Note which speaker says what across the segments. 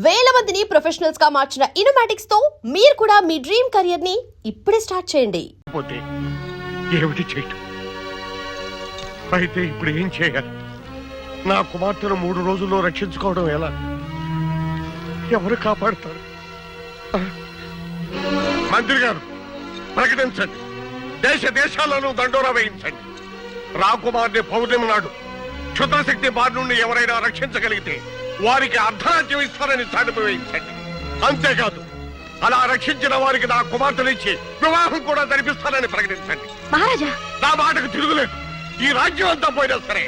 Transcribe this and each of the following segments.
Speaker 1: వేల మందిని ప్రొఫెషనల్స్ గా మార్చిన ఇనోమాటిక్స్ తో మీరు కూడా మీ డ్రీమ్ కెరియర్ ని ఇప్పుడే స్టార్ట్ చేయండి.
Speaker 2: ఏమిటి చేయటం? అయితే ఇప్పుడు ఏం చేయాలి? నా కుమార్తెను 3 రోజుల్లో రక్షించుకోవడం ఎలా? ఎవరు కాపాడుతారు? మంత్రి గారు ప్రకటించండి, దేశ దేశాలను దండోరా వేయించండి. రాకుమార్ని పౌర్ణమి నాడు క్షుద్రశక్తి బారి నుండి ఎవరైనా రక్షించగలిగితే వారికి అర్ధరాజ్యం ఇస్తారని చాటింపు వేయించండి. అంతేకాదు, అలా రక్షించిన వారికి నా కుమార్తెనిచ్చి వివాహం కూడా జరిపిస్తానని ప్రకటించండి.
Speaker 3: మహారాజా,
Speaker 2: నా మాటకు తిరుగులేదు. ఈ రాజ్యం అంతా పోయినా సరే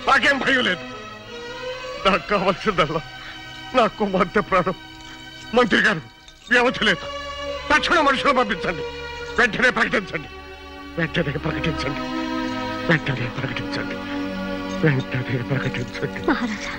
Speaker 2: నాకేం భయం లేదు. నాకు కావాల్సిందల్లా నా కుమార్తె ప్రాణం. మంత్రి గారు, వ్యవధి లేదు. తక్షణ మనుషులు పంపించండి. వెంటనే ప్రకటించండి, వెంటనే ప్రకటించండి, వెంటనే ప్రకటించండి, వెంటనే ప్రకటించండి.
Speaker 3: మహారాజా.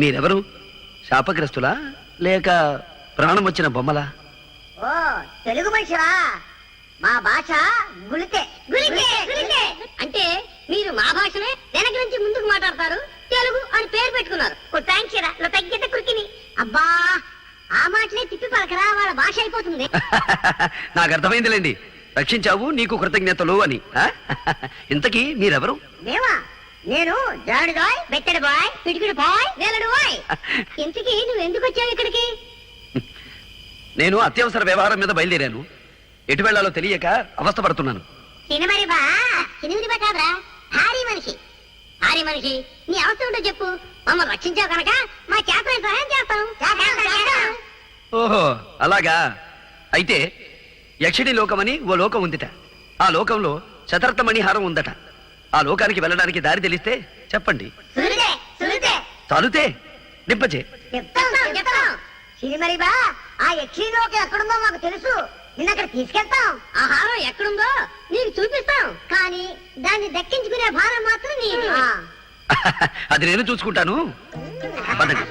Speaker 4: మీరెవరు? శాపగ్రస్తులా లేక ప్రాణం వచ్చిన బొమ్మలా?
Speaker 5: ఓ, తెలుగు మనిషివా? మా భాష గులికే. అంటే మీరు మా భాషనే వెనక నుంచి ముందుకు మాట్లాడతారు, తెలుగు అని పేరు పెట్టుకున్నారు. తగ్గితే కురికిని. అబ్బా, ఆ మాటలే తిప్పి పలకరా, వాళ్ళ భాష అయిపోతుంది.
Speaker 4: నాకు అర్థమైందిలేండి, రక్షించావు నీకు కృతజ్ఞతలు అని. ఇంతకీ మీరెవరు?
Speaker 5: మేమా? నేను జాడు బాయ్, బెత్తడి బాయ్, పిడికిడి బాయ్, వేలడు బాయ్. ఇంతకీ నువ్వు ఎందుకు వచ్చావు ఇక్కడికి?
Speaker 4: నేను అత్యవసర వ్యవహారం మీద బయలుదేరాను. ఎటు వెళ్లాలో తెలియక అవస్థపడుతున్నాను.
Speaker 5: సినిమరి బా కాదురా, హారీ మనిషి. నీ అవసరం ఉంటో చెప్పు, మమ్మల్ని రక్షించావు కనుక మా చేతనే సహాయం చేస్తాం.
Speaker 4: ఓహో, అలాగా. అయితే యక్షిణి లోకమని ఓ లోకం ఉందిట. ఆ లోకంలో శతార్థ మణిహారం ఉందట. ఆ లోకానికి వెళ్ళడానికి దారి తెలిస్తే చెప్పండి. తాలుతే నింపచే.
Speaker 5: సినిమరి బా, ఆ యక్షి లోకం ఎక్కడుందో మాకు తెలుసు. నిన్న అక్కడ తీసుకెళ్తాం. ఆ హారం ఎక్కడుందో నీకు చూపిస్తాం. కానీ దాన్ని దక్కించుకునే భారం మాత్రం నీది.
Speaker 4: అది నేను చూసుకుంటాను. పదండి.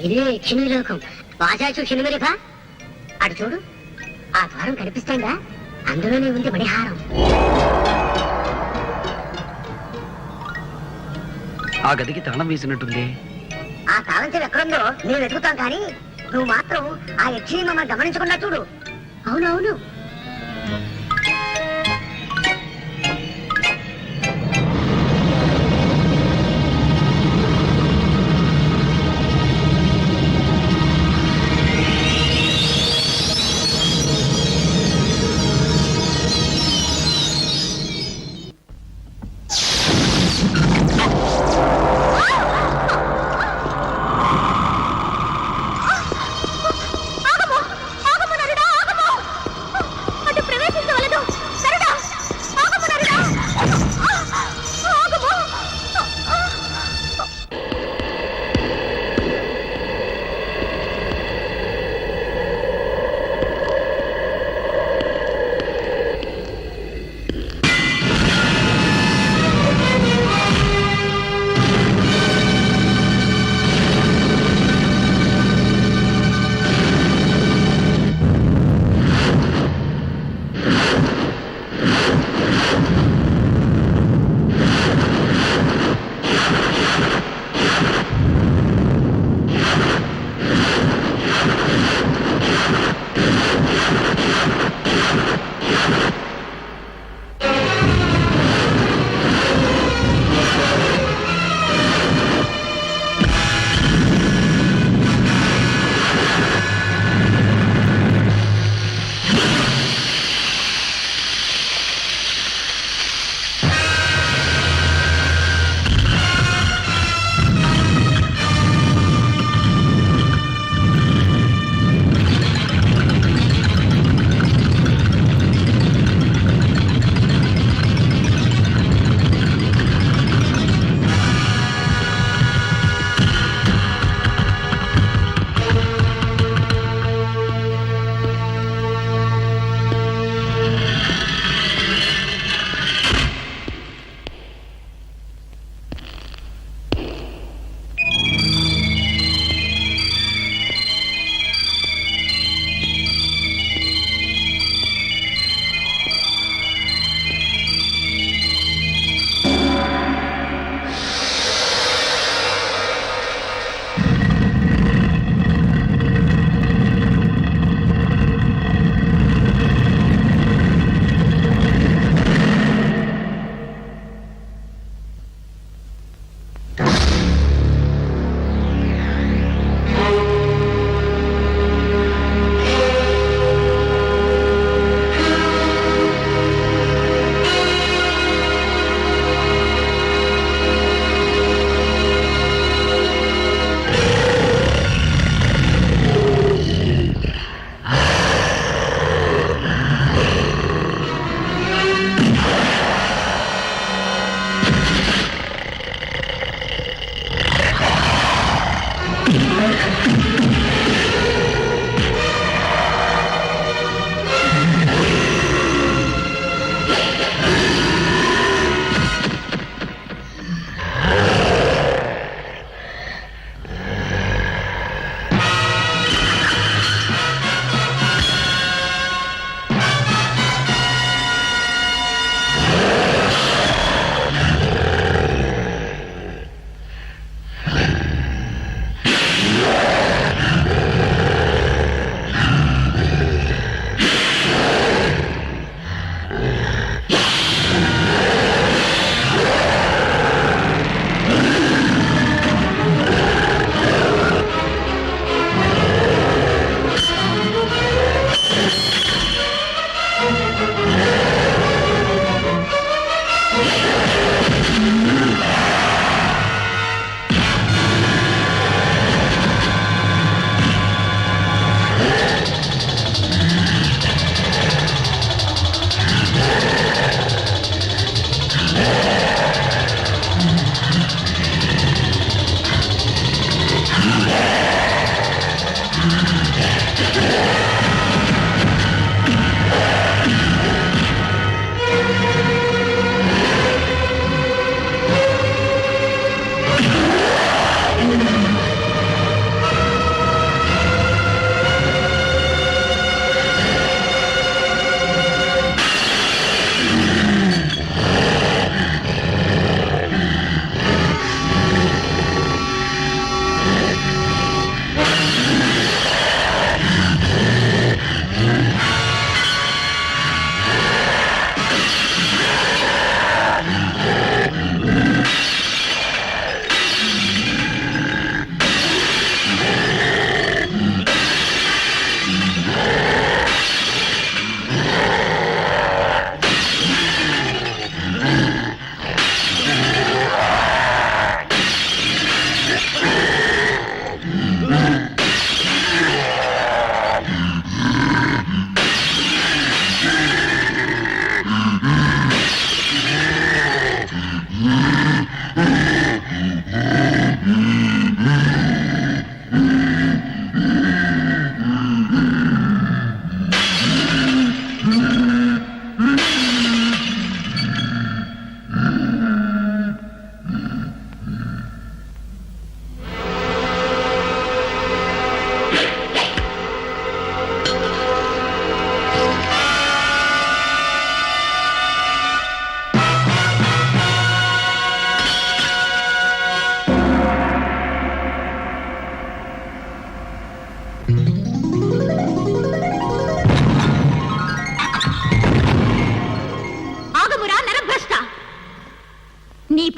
Speaker 5: ఇదే క్షణిలోకం. బాజాచు క్షణిమరిపా, అటు చూడు, ఆ ద్వారం కనిపిస్తాంగా, అందులోనే ఉంది మణిహారం.
Speaker 4: ఆ గదికి తాళం వేసినట్టుంది.
Speaker 5: ఆ తాళం చెవి ఎక్కడుందో మేము వెతుకుతాం, కానీ నువ్వు మాత్రం ఆ యక్షిని మమ్మల్ని గమనించకుండా చూడు. అవునవును.
Speaker 3: అటు ప్రవేశించవద్దు.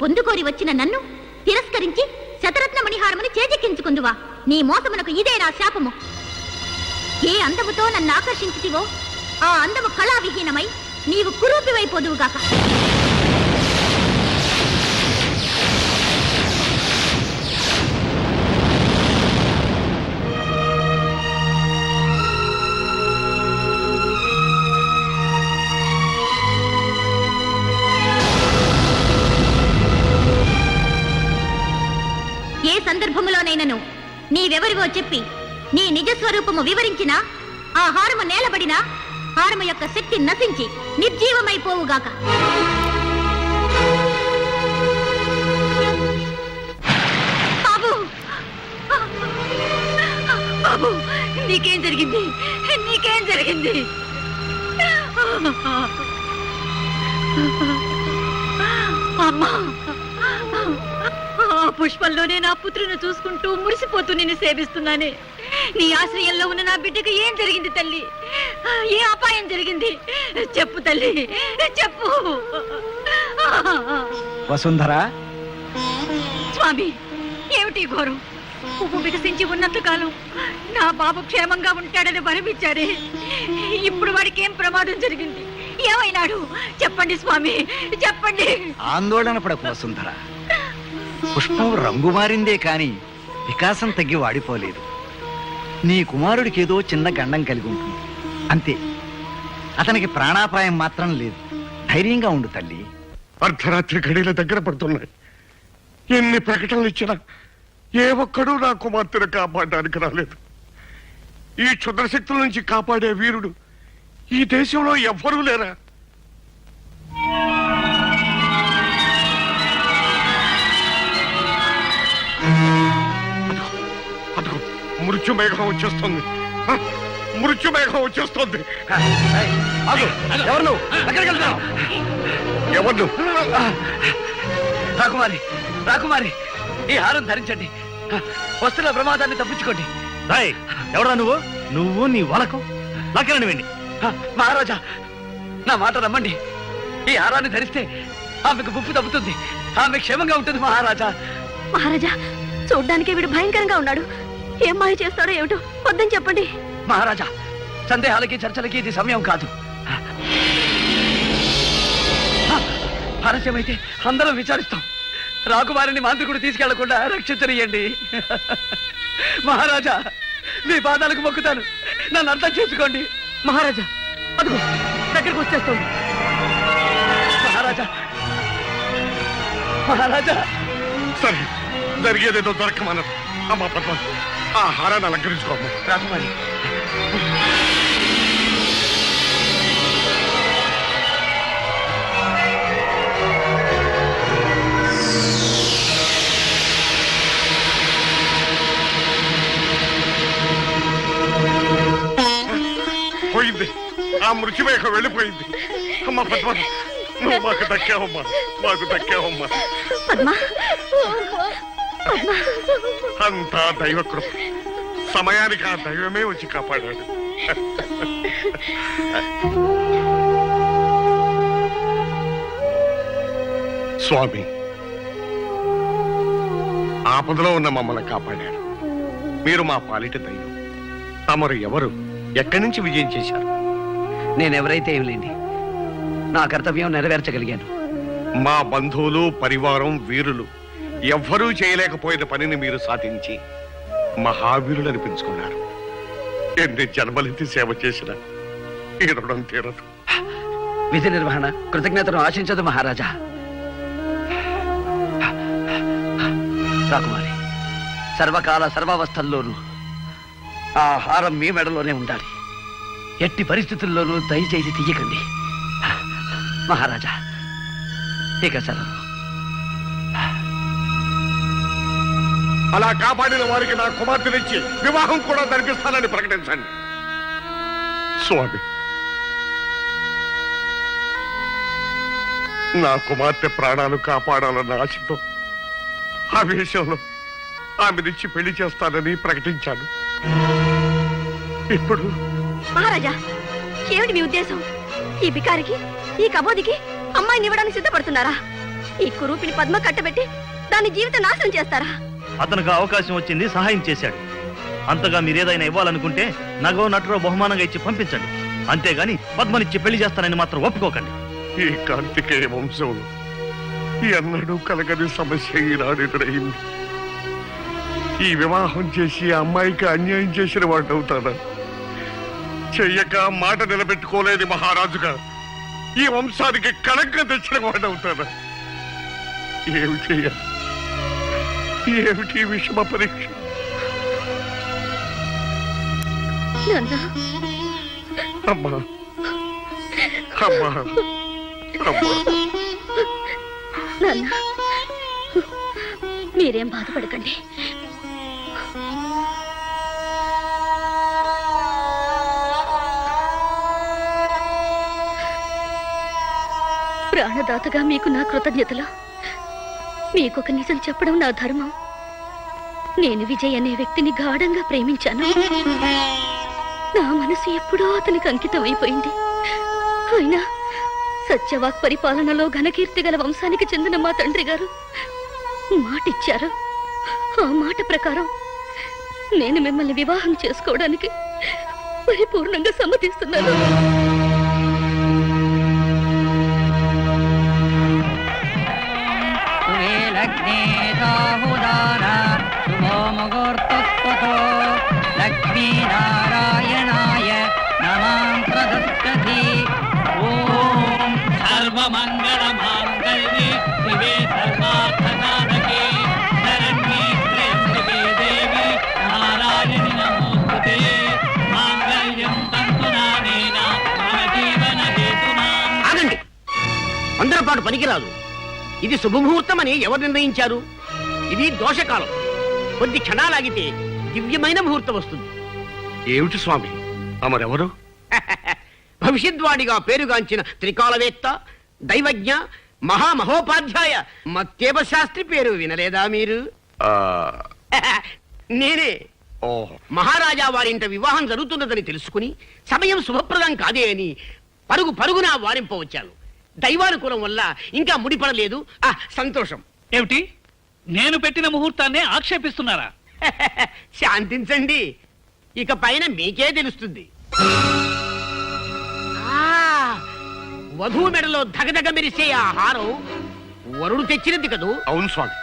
Speaker 3: పొందుకోరి వచ్చిన నన్ను తిరస్కరించి శతరత్న మణిహారముని చేజెక్కించుకుందువా? నీ మోసమునకు ఇదే నా శాపము. ఏ అందముతో నన్ను ఆకర్షించితివో ఆ అందము కళావిహీనమై నీవు కురూపివైపోదువుగాక. ఏ సందర్భములోనైనను నీవెవరివో చెప్పి నీ నిజస్వరూపము వివరించినా ఆ హారము నేలబడినా హారము యొక్క శక్తి నశించి నిర్జీవమైపోవుగాక. బాబు, బాబు, నీకేం జరిగింది? నీకేం జరిగింది? అమ్మా, ఆ పుష్పంలోనే నా పుత్రుని చూసుకుంటూ మురిసిపోతూ నిన్ను సేవిస్తున్నానే. నీ ఆశ్రయంలో ఉన్న నా బిడ్డకు ఏం జరిగింది తల్లి? ఏ అపాయం జరిగింది? చెప్పు తల్లి, చెప్పు.
Speaker 6: వసుంధర,
Speaker 3: స్వామి, ఏమిటి ఘోరం? పువ్వు వికసించి ఉన్నంత కాలం నా బాబు క్షేమంగా ఉంటాడని వరమిచ్చారే. ఇప్పుడు వాడికి ఏం ప్రమాదం జరిగింది? ఏమైనాడు? చెప్పండి స్వామి, చెప్పండి.
Speaker 6: ఆందోళన పడకు వసుంధర. పుష్పం రంగు మారిందే కాని వికాసం తగ్గి వాడిపోలేదు. నీ కుమారుడికి ఏదో చిన్న గండం కలిగి ఉంటుంది, అంతే. అతనికి ప్రాణాపాయం మాత్రం లేదు. ధైర్యంగా ఉండు తల్లి.
Speaker 2: అర్ధరాత్రి గడియల దగ్గర పడుతున్నాయి. ఎన్ని ప్రకటనలు ఇచ్చినా ఏ ఒక్కడూ నా కుమార్తెను కాపాడడానికి రాలేదు. ఈ క్షుద్రశక్తుల నుంచి కాపాడే వీరుడు ఈ దేశంలో ఎవ్వరూ లేరా? అదిగో మృత్యుమేఘం వచ్చేస్తుంది. మృత్యుమేఘం వచ్చేస్తుంది.
Speaker 4: ఎవరు నువ్వు? ఎక్కడికి వెళ్తున్నావు?
Speaker 2: ఎవరు?
Speaker 4: రాకుమారి, రాకుమారి, ఈ హారం ధరించండి. వస్తున్న ప్రమాదాన్ని తప్పించుకోండి.
Speaker 6: ఎవడా నువ్వు? నువ్వు నీ వాలకం నాకెళ్ళండి వెండి.
Speaker 4: మహారాజా, నా మాట నమ్మండి. ఈ హారాన్ని ధరిస్తే ఆమెకు ముప్పు తప్పుతుంది. ఆమె క్షేమంగా ఉంటుంది మహారాజా.
Speaker 3: మహారాజా, చూడ్డానికి వీడు భయంకరంగా ఉన్నాడు. ఏం మాయ చేస్తాడో ఏమిటో, వద్దని చెప్పండి.
Speaker 4: మహారాజా, సందేహాలకి చర్చలకి ఇది సమయం కాదు. ఆలస్యమైతే అందరం విచారిస్తాం. రాకుమారిని మాంత్రికుడు తీసుకెళ్లకుండా రక్షించనియండి. మహారాజా, మీ పాదాలకు మొక్కుతాను, నన్ను అర్థం చేసుకోండి. మహారాజా, అదిగో దగ్గరకు వచ్చేస్తుంది. మహారాజా, మహారాజా.
Speaker 2: సరే, జరిగేదేదో దొరకమన్నారు. అమ్మా పద్మ, ఆ హారాన్ని అలంకరించుకోమ్మా.
Speaker 4: రాకుమారి,
Speaker 2: పోయింది. ఆ మృత్యుమేఘం వెళ్ళిపోయింది. అమ్మా పద్మ, నువ్వు మాకు దక్కావమ్మా, మాకు దక్కావమ్మా. అంతా దైవ కృప. సమయానికి ఆ దైవమే వచ్చి కాపాడాడు. స్వామి, ఆపదలో ఉన్న మమ్మల్ని కాపాడాడు. మీరు మా పాలిట దైవం. తమరు ఎవరు? ఎక్కడి నుంచి విజయం చేశారు?
Speaker 4: నేనెవరైతే ఏం లేండి, నా కర్తవ్యం నెరవేర్చగలిగాను.
Speaker 2: మా బంధువులు, పరివారం, వీరులు ఎవ్వరూ చేయలేకపోయిన పనిని మీరు సాధించి మహావీరులు అనిపించుకున్నారు. ఎన్ని జన్మలెత్తి సేవ చేసినా ఈ రుణం తీరదు.
Speaker 4: విధి నిర్వహణ కృతజ్ఞతను ఆశించదు మహారాజా. రాకుమారి, సర్వకాల సర్వావస్థల్లోనూ ఆ హారం మీ మెడలోనే ఉండాలి. ఎట్టి పరిస్థితుల్లోనూ దయచేసి తీయకండి మహారాజా. ఇక సెలవు.
Speaker 2: అలా కాపాడిన వారికి నా కుమార్తెనిచ్చి వివాహం కూడా జరిపిస్తానని ప్రకటించండి. స్వామి, నా కుమార్తె ప్రాణాలు కాపాడాలన్న ఆశతో ఆవేశంలో ఆమెనిచ్చి పెళ్లి చేస్తానని ప్రకటించాను. ఇప్పుడు
Speaker 3: మహారాజా, ఏమిటి మీ ఉద్దేశం? ఈ బికారికి, ఈ కబోదికి అమ్మాయిని ఇవ్వడానికి సిద్ధపడుతున్నారా? ఈ కురూపిని పద్మ కట్టబెట్టి దాని జీవితం నాశనం చేస్తారా?
Speaker 7: అతనికి అవకాశం వచ్చింది, సహాయం చేశాడు. అంతగా మీరేదైనా ఇవ్వాలనుకుంటే నగో నటరో బహుమానంగా ఇచ్చి పంపించండి. అంతేగాని పద్మనిచ్చి పెళ్లి చేస్తానని మాత్రం ఒప్పుకోకండి.
Speaker 2: ఈ కార్తికేయ వంశంలో ఎన్నడూ కలగని సమస్య ఈనాడు ఎదురైంది. ఈ వివాహం చేసి ఆ అమ్మాయికి అన్యాయం చేసిన వాడు అవుతాడా? చెయ్యక మాట నిలబెట్టుకోలేని మహారాజుగా ఈ వంశానికి కళంకం తెచ్చిన వాడు అవుతాడా? ఏమి చెయ్యాలి? ఏమిటి విషమ పరీక్ష?
Speaker 3: నాన్న,
Speaker 2: అమ్మా అమ్మా అమ్మా,
Speaker 3: నాన్న, మీరేం బాధపడకండి. ప్రాణదాతగా మీకు నా కృతజ్ఞతలు. మీకొక నిజం చెప్పడం నా ధర్మం. నేను విజయ్ అనే వ్యక్తిని గాఢంగా ప్రేమించాను. నా మనసు ఎప్పుడో అతనికి అంకితం అయిపోయింది. అయినా సత్యవాక్ పరిపాలనలో ఘనకీర్తి గల వంశానికి చెందిన మా తండ్రి గారు మాటిచ్చారు. ఆ మాట ప్రకారం నేను మిమ్మల్ని వివాహం చేసుకోవడానికి పరిపూర్ణంగా సమ్మతిస్తున్నాను.
Speaker 8: లక్ష్మీనారాయణాయ నమాం ప్రదచ్చతి. ఓం సర్వమంగళమాంగళ్యే శివే సర్వార్థసాధకే శరణ్యే త్ర్యంబకే దేవి నారాయణి నమోస్తుతే. మాంగళ్యం తంతునానేన మమ జీవన హేతునా.
Speaker 9: ఆగండి, తొందరపాటు పనికిరాదు. ఇది శుభముహూర్తమని ఎవరు నిర్ణయించారు? ఇది దోషకాలం. కొద్ది క్షణాలాగితే దివ్యమైన ముహూర్తం వస్తుంది.
Speaker 2: ఏమిటి స్వామి అమరెవరు?
Speaker 9: భవిష్యద్వాడిగా పేరుగాంచిన త్రికాలవేత్త, దైవజ్ఞ, మహామహోపాధ్యాయ మత్తేవ శాస్త్రి పేరు వినలేదా మీరు? నేనే.
Speaker 2: ఓహో,
Speaker 9: మహారాజా వారింట వివాహం జరుగుతున్నదని తెలుసుకుని సమయం శుభప్రదం కాదే అని పరుగు పరుగున వారింపవచ్చాను. దైవానుకూలం వల్ల ఇంకా ముడిపడలేదు. సంతోషం.
Speaker 8: ఏమిటి, నేను పెట్టిన ముహూర్తాన్ని ఆక్షేపిస్తున్నారా?
Speaker 9: శాంతించండి, ఇక పైన మీకే తెలుస్తుంది. వధువు మెడలో ధగధగ మెరిసే ఆ హారం వరుడు తెచ్చినది కదూ?
Speaker 2: అవును స్వామి,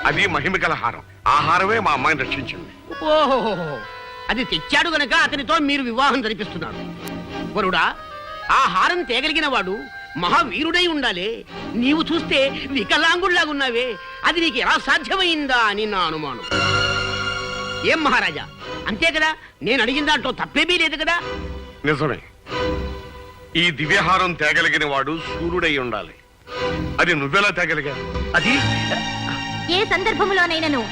Speaker 2: అది మహిమగల హారం. ఆ హారమే మా అమ్మాయిని రక్షించింది.
Speaker 9: ఓహో, అది తెచ్చాడు గనక అతనితో మీరు వివాహం జరిపిస్తున్నారు. వరుడా, ఆ హారం తేగలిగిన వాడు మహావీరుడై ఉండాలి. నీవు చూస్తే వికలాంగుళ్లాగున్నావే, అది నీకు ఎలా సాధ్యమైందా అని నా అనుమానం. ఏం మహారాజా, అంతే కదా? నేను అడిగిన దాంట్లో తప్పేమీ లేదు కదా?
Speaker 2: నిజమే. ఈ దివ్యహారం తేగలిగిన వాడు సూర్యుడై ఉండాలి. అది నువ్వెలా తేగలిగా?
Speaker 4: అది
Speaker 3: ఏ సందర్భంలోనైనను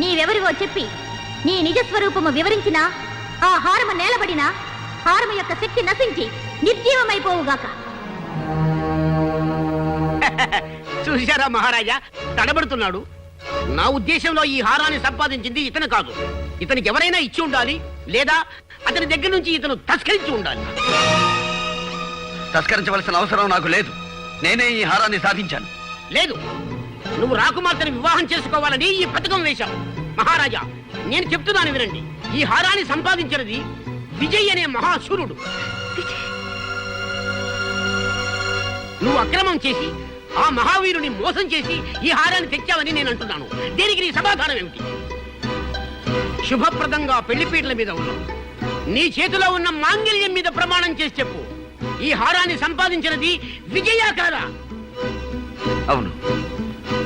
Speaker 3: నీవెవరివో చెప్పి నీ నిజస్వరూపము వివరించినా ఆ హారము నేలబడినా హారము యొక్క శక్తి నశించి నిర్జీవమైపోవుగాక.
Speaker 9: చూశారా మహారాజా, తడబడుతున్నాడు. నా ఉద్దేశంలో ఈ హారాన్ని సంపాదించింది ఇతను కాదు. ఇతనికి ఎవరైనా ఇచ్చి ఉండాలి, లేదా అతని దగ్గర నుంచి ఇతను తస్కరించి ఉండాలి.
Speaker 4: తస్కరించవలసిన అవసరం నాకు లేదు. నేనే ఈ హారాన్ని సాధించాను.
Speaker 9: లేదు, నువ్వు రాకుమార్తెను వివాహం చేసుకోవాలని ఈ పథకం వేశావు. మహారాజా, నేను చెప్తున్నాను వినండి. ఈ హారాన్ని సంపాదించినది విజయ్ అనే మహాశూరుడు. నువ్వు అక్రమం చేసి ఆ మహావీరుని మోసం చేసి ఈ హారాన్ని తెచ్చావని నేను అంటున్నాను. దీనికి నీ సమాధానం ఏమిటి? శుభప్రదంగా పెళ్లిపీటల మీద ఉన్నావు. నీ చేతిలో ఉన్న మాంగళ్యం మీద ప్రమాణం చేసి చెప్పు, ఈ హారాన్ని సంపాదించినది విజయా కాదా?
Speaker 4: అవును,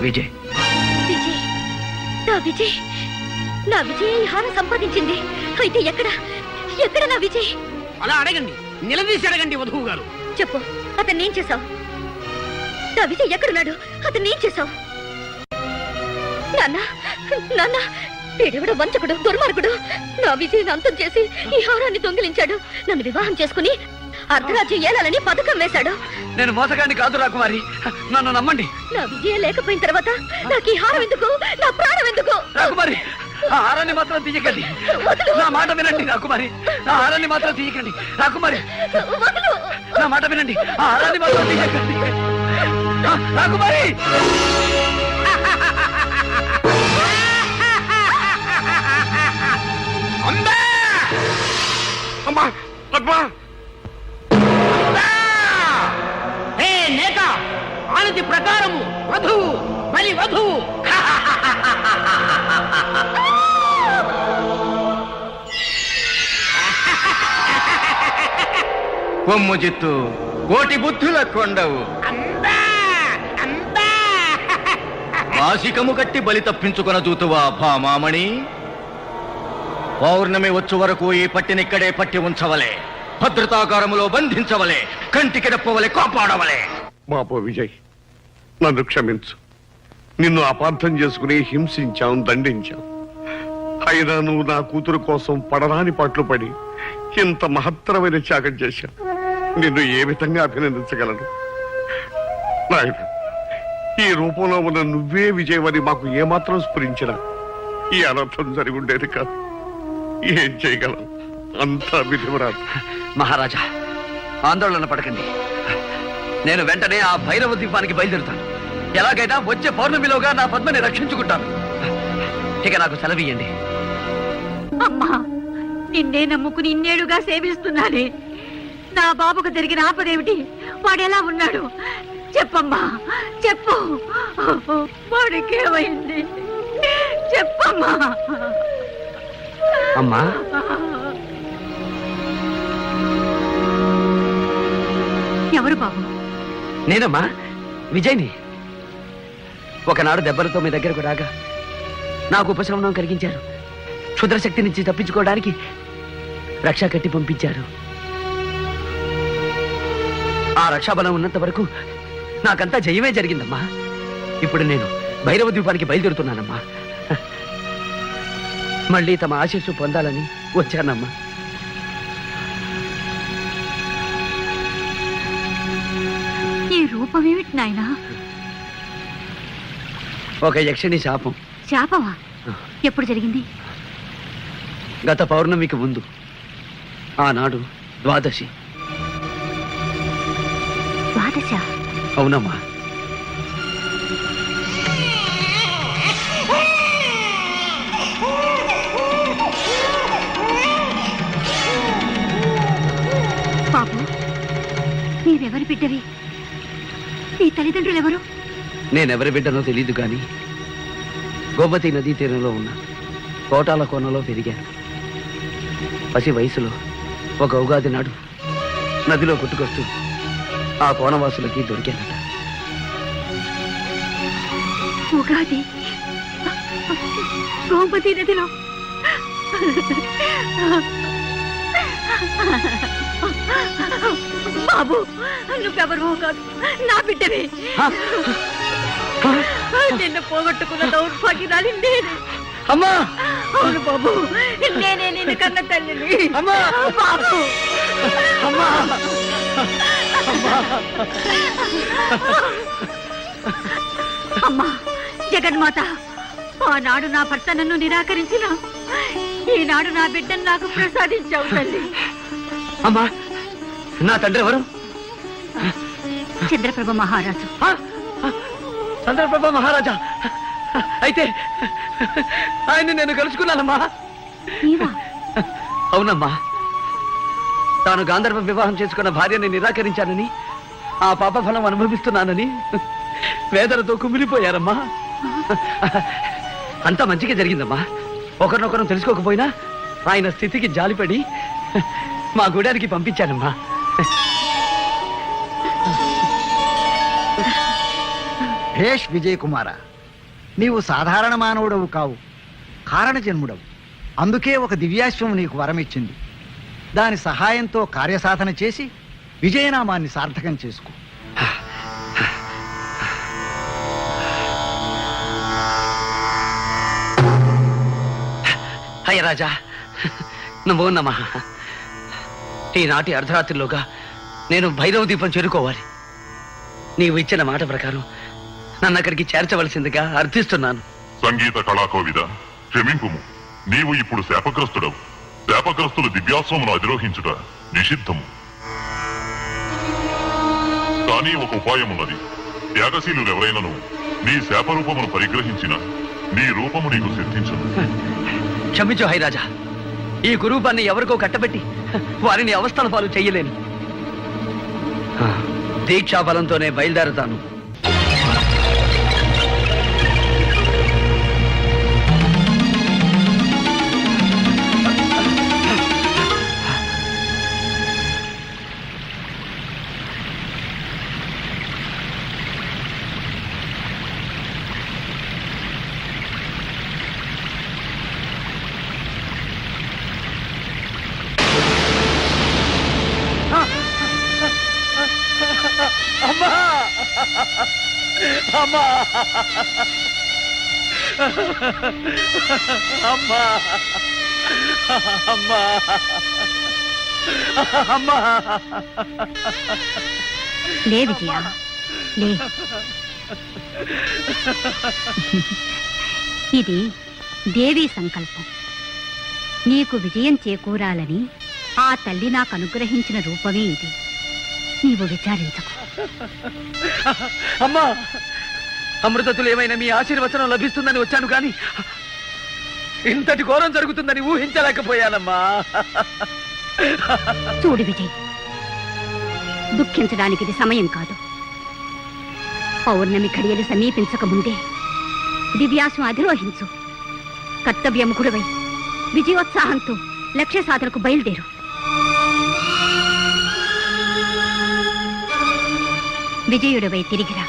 Speaker 4: విజయ్.
Speaker 3: విజయ్, నా విజయ్, నా విజయ్ ఈ హారం సంపాదించింది. అయితే ఎక్కడ ఎక్కడ నా విజయ్?
Speaker 9: అలా అడగండి, నిలదీసి అడగండి వధువు గారు.
Speaker 3: చెప్పు, అతన్ని ఏం చేశావు? నా విజయ్ ఎక్కడున్నాడు? అతన్ని ఏం చేశావు? నాన్న, నాన్న, వీడెవడో వంచకుడు, దుర్మార్గుడు. నా విజయ్ని అంతం చేసి ఈ హారాన్ని దొంగిలించాడు. నన్ను వివాహం చేసుకుని అర్ధరాజ్యం ఏలాలని పథకం వేశాడు.
Speaker 4: నేను మోసగాన్ని కాదు రాకుమారి, నన్ను నమ్మండి.
Speaker 3: నా విజయ లేకపోయిన తర్వాత నాకు ఈ హారం ఎందుకు? నా ప్రాణం ఎందుకు?
Speaker 4: రాకుమారి, ఆ హారాన్ని మాత్రం తీయకండి. నా మాట వినండి రాకుమారి, ఆ హారాన్ని మాత్రం తీయకండి. రాకుమారి,
Speaker 3: వదులు.
Speaker 4: నా మాట వినండి, ఆ హారాన్ని మాత్రం తీయకండి. రాకుమారి
Speaker 2: అమ్మా పద్మ
Speaker 9: హే నేత, ఆనతి ప్రకారము వధువు బలి వధువు.
Speaker 6: కొమ్ము జిత్తు కోటి బుద్ధుల కొండవు
Speaker 9: అంబా అంబా.
Speaker 6: మాసికము కట్టి బలి తప్పించుకొన చూతువా భామామణి. పౌర్ణమి వచ్చు వరకు ఈ పట్టినిక్కడే పట్టి ఉంచవలే, భద్రతాకారములో బంధించవలే, కంటికి రెప్పవలే కాపాడవలే.
Speaker 2: బాబు విజయ్, నన్ను క్షమించు. నిన్ను అపార్థం చేసుకుని హింసించాం, దండించాం. అయినా నువ్వు నా కూతురు కోసం పడరాని పాటలు పడి ఇంత మహత్తరమైన త్యాగం చేశావు. నిన్ను ఏ విధంగా అభినందించగలను? నాయన, ఈ రూపంలో ఉన్న నువ్వే విజయమని మాకు ఏమాత్రం స్ఫురించినా ఈ అనర్థం జరిగి ఉండేది కాదు. ఏం చేయగలం? అంతా విధివరాదు.
Speaker 4: మహారాజా, ఆందోళన పడకండి. నేను వెంటనే ఆ భైరవ ద్వీపానికి బయలుదేరుతాను. ఎలాగైనా వచ్చే పౌర్ణమిలోగా నా పద్మని రక్షించుకుంటాను. ఇక నాకు సెలవియ్యండి.
Speaker 3: అమ్మా, నిన్నే నమ్ముకుని ఇన్నేళ్లుగా సేవిస్తున్నానే. నా బాబుకు జరిగిన ఆపదేమిటి? వాడెలా ఉన్నాడు? చెప్పమ్మా, చెప్పు. వాడికేమైంది? చెప్పమ్మా.
Speaker 4: అమ్మా,
Speaker 3: ఎవరు బాబు?
Speaker 4: నేనమ్మా, విజయ్ని. ఒకనాడు దెబ్బలతో మీ దగ్గరకు రాగా నాకు ఉపశమనం కలిగించారు. క్షుద్రశక్తి నుంచి తప్పించుకోవడానికి రక్షా కట్టి పంపించారు. ఆ రక్షాబలం ఉన్నంత వరకు నాకంతా జయమే జరిగిందమ్మా. ఇప్పుడు నేను భైరవ ద్వీపానికి బయలుదేరుతున్నానమ్మా. మళ్ళీ తమ ఆశీస్సు పొందాలని వచ్చానమ్మా.
Speaker 3: ఈ రూపమేమిటి నాయనా?
Speaker 4: ఒక యక్షిణి శాపం.
Speaker 3: శాపమా? ఎప్పుడు జరిగింది?
Speaker 4: గత పౌర్ణమికి ముందు. ఆనాడు ద్వాదశి.
Speaker 3: ద్వాదశ?
Speaker 4: అవునమ్మా.
Speaker 3: బాబు, నీవెవరి బిడ్డవి? నీ తల్లిదండ్రులు ఎవరు?
Speaker 4: నేనెవరి బిడ్డనో తెలీదు కానీ గోమతి నదీ తీరంలో ఉన్న కోటాల కోనలో పెరిగాను. పసి వయసులో ఒక ఉగాది నాడు నదిలో కొట్టుకొస్తూ ఆ కోనవాసులకి దొరికానట.
Speaker 3: ఉగాది గోమతి నదిలో? బాబు, నువ్వెవరు కాదు, నా బిడ్డవే. నిన్ను పోగొట్టుకున్న దౌర్భాగ్యురాలి నేనే.
Speaker 4: అమ్మా!
Speaker 3: అవును బాబు, నేనే నిన్ను కన్న తల్లిని.
Speaker 4: అమ్మా!
Speaker 3: బాబు!
Speaker 4: అమ్మా!
Speaker 3: అమ్మా జగన్మాత, ఆనాడు నా భర్త నన్ను నిరాకరించిన ఈనాడు నా బిడ్డను నాకు ప్రసాదించావు తల్లి.
Speaker 4: అమ్మా, నా తండ్రి ఎవరు?
Speaker 3: చంద్రప్రభ మహారాజు.
Speaker 4: చంద్రప్రభ మహారాజా. అయితే ఆయన్ని నేను కలుసుకున్నానమ్మా.
Speaker 3: నీవా?
Speaker 4: అవునమ్మా. తాను గాంధర్వ వివాహం చేసుకున్న భార్యని నిరాకరించానని, ఆ పాప ఫలం అనుభవిస్తున్నానని వేదనతో కుమిలిపోయారమ్మా. అంతా మంచిగా జరిగిందమ్మా. ఒకరినొకరం తెలుసుకోకపోయినా ఆయన స్థితికి జాలిపడి మా గూడానికి పంపించానమ్మా.
Speaker 6: భేష్ విజయ్ కుమార, నీవు సాధారణ మానవుడవు కావు, కారణ జన్ముడవు. అందుకే ఒక దివ్యాశ్వం నీకు వరమిచ్చింది. దాని సహాయంతో కార్యసాధన చేసి విజయనామాన్ని సార్థకం చేసుకో.
Speaker 4: అయ్య రాజా, నమో నమః. ఈనాటి అర్ధరాత్రిలోగా నేను భైరవ దీపం చేరుకోవాలి. నీవు ఇచ్చిన మాట ప్రకారం నన్ను అక్కడికి చేర్చవలసిందిగా అర్థిస్తున్నాను.
Speaker 10: సంగీత కళాకోవిద, క్షమింపుము. నీవు ఇప్పుడు శాపగ్రస్తుడవు. శాపగ్రస్తులు దివ్యాశ్వమును అధిరోహించుట నిషిద్ధము. కానీ ఒక ఉపాయం ఉన్నది. త్యాగశీలు ఎవరైనను నీ శాపరూపమును పరిగ్రహించిన నీ రూపము నీకు సిద్ధించదు.
Speaker 4: క్షమించు హైరాజా, ఈ కురూపాన్ని ఎవరికో కట్టబెట్టి వారిని అవస్థల పాలు చెయ్యలేను. దీక్షాఫలంతోనే బయలుదేరుతాను. అమ్మా అమ్మా అమ్మా అమ్మా అమ్మా
Speaker 3: లే విజయ, లే. ఇది దేవీ సంకల్పం. నీకు విజయం చేకూరాలని ఆ తల్లి నాకు అనుగ్రహించిన రూపమే ఇది. నీవు విచారించకు.
Speaker 4: అమ్మా, అమృతతులు ఏమైనా మీ ఆశీర్వచనం లభిస్తుందని వచ్చాను కానీ ఇంతటి ఘోరం జరుగుతుందని ఊహించలేకపోయానమ్మా.
Speaker 3: చూడు విజయ్, దుఃఖించడానికి ఇది సమయం కాదు. పౌర్ణమి ఘడియలు సమీపించక ముందే దివ్యాసం అధిరోహించు. కర్తవ్యముఖుడవై విజయోత్సాహంతో లక్ష్య సాధనకు బయలుదేరు. విజయుడవై తిరిగిరా.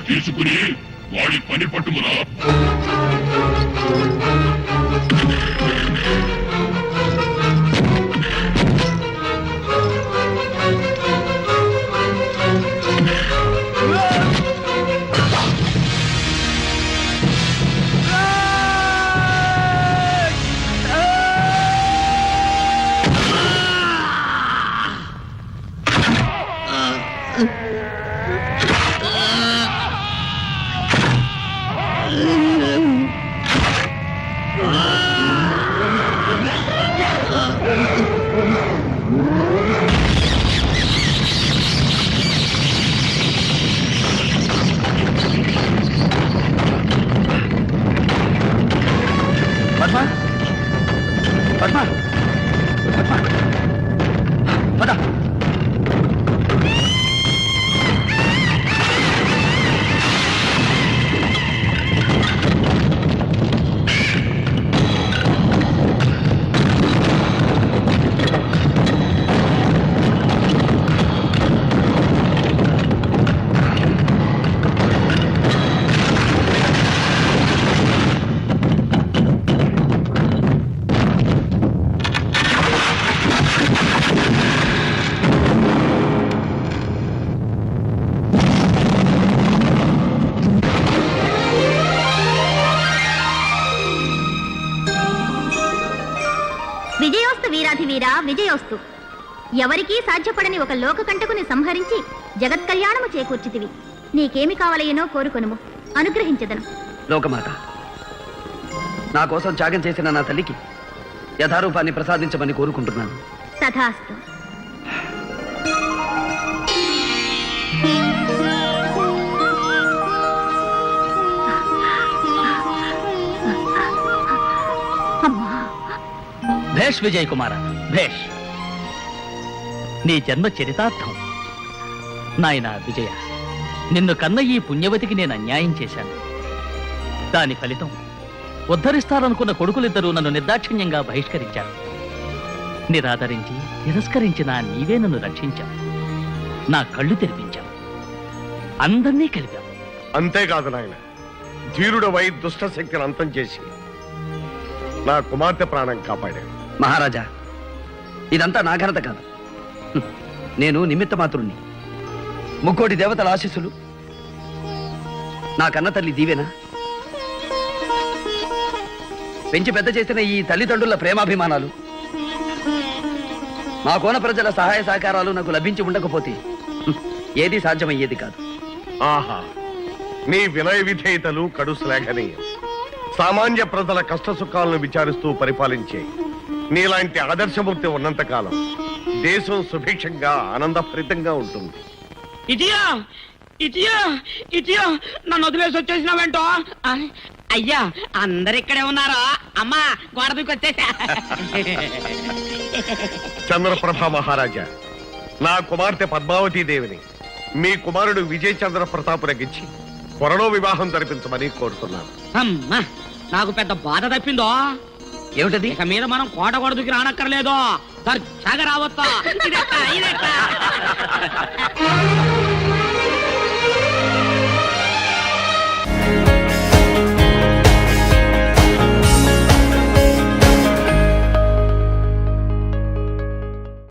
Speaker 10: తీసుకుని వాడి పని పట్టుకురా.
Speaker 4: పద్మ పద్మ పద్మ పద.
Speaker 5: విజయోస్తు వీరాధి వీరా విజయోస్తు. ఎవరికీ సాధ్యపడని ఒక లోకకంటకుని సంహరించి జగత్ కళ్యాణము చేకూర్చితివి. నీకేమి కావలయనో కోరుకొనుము, అనుగ్రహించదను.
Speaker 4: లోకమాత, నా కోసం త్యాగం చేసిన నా తల్లికి యథారూపాన్ని ప్రసాదించమని కోరుకుంటున్నాను.
Speaker 5: తథాస్తు.
Speaker 8: భేష్ విజయ్ కుమార, భేష్. నీ జన్మ చరితార్థం. నాయనా విజయ, నిన్ను కన్న ఈ పుణ్యవతికి నేను అన్యాయం చేశాను. దాని ఫలితం ఉద్ధరిస్తారనుకున్న కొడుకులిద్దరూ నన్ను నిర్దాక్షిణ్యంగా బహిష్కరించారు. నిరాదరించి తిరస్కరించిన నీవే నన్ను రక్షించావు. నా కళ్ళు తెరిపించావు, అందరినీ కలిపావు.
Speaker 2: అంతేకాదు నాయన, ధీరుడవై దుష్ట శక్తిని అంతం చేసి నా కుమార్తె ప్రాణం కాపాడాడు.
Speaker 4: మహారాజా, ఇదంతా నా ఘనత కాదు. నేను నిమిత్త మాత్రుణ్ణి. ముక్కోటి దేవతల ఆశీస్సులు, నా కన్న తల్లి దీవెన, పెంచి పెద్ద చేసిన ఈ తల్లిదండ్రుల ప్రేమాభిమానాలు, మా కోన ప్రజల సహాయ సహకారాలు నాకు లభించి ఉండకపోతే ఏది సాధ్యమయ్యేది కాదు.
Speaker 2: ఆహా, నీ వినయ విధేయతలు కడు శ్లాఘనీయం. సామాన్య ప్రజల కష్ట సుఖాలను విచారిస్తూ పరిపాలించే నీలాంటి ఆదర్శమూర్తి ఉన్నంతకాలం దేశం సుభిక్షంగా ఆనందభరితంగా ఉంటుంది.
Speaker 9: ఇటియా ఇటియా ఇటియా నన్ను వదిలేసి వచ్చేసినావేంటో. అయ్యా, అందరిక్కడే ఉన్నారా? అమ్మా, గోడ దూకి వచ్చేసా.
Speaker 2: చంద్రప్రభ మహారాజా, నా కుమార్తె పద్మావతీ దేవిని మీ కుమారుడు విజయ్ చంద్ర ప్రతాపునకిచ్చి త్వరలో వివాహం జరిపించమని కోరుతున్నాను.
Speaker 9: అమ్మా, నాకు పెద్ద బాధ తప్పిందో.
Speaker 4: ఏమిటది?
Speaker 9: ఇక మీద మనం కోట గోడ దూకి రానక్కర్లేదు, దర్జాగా రావచ్చా. ఇదెట్టా, ఇదెట్టా.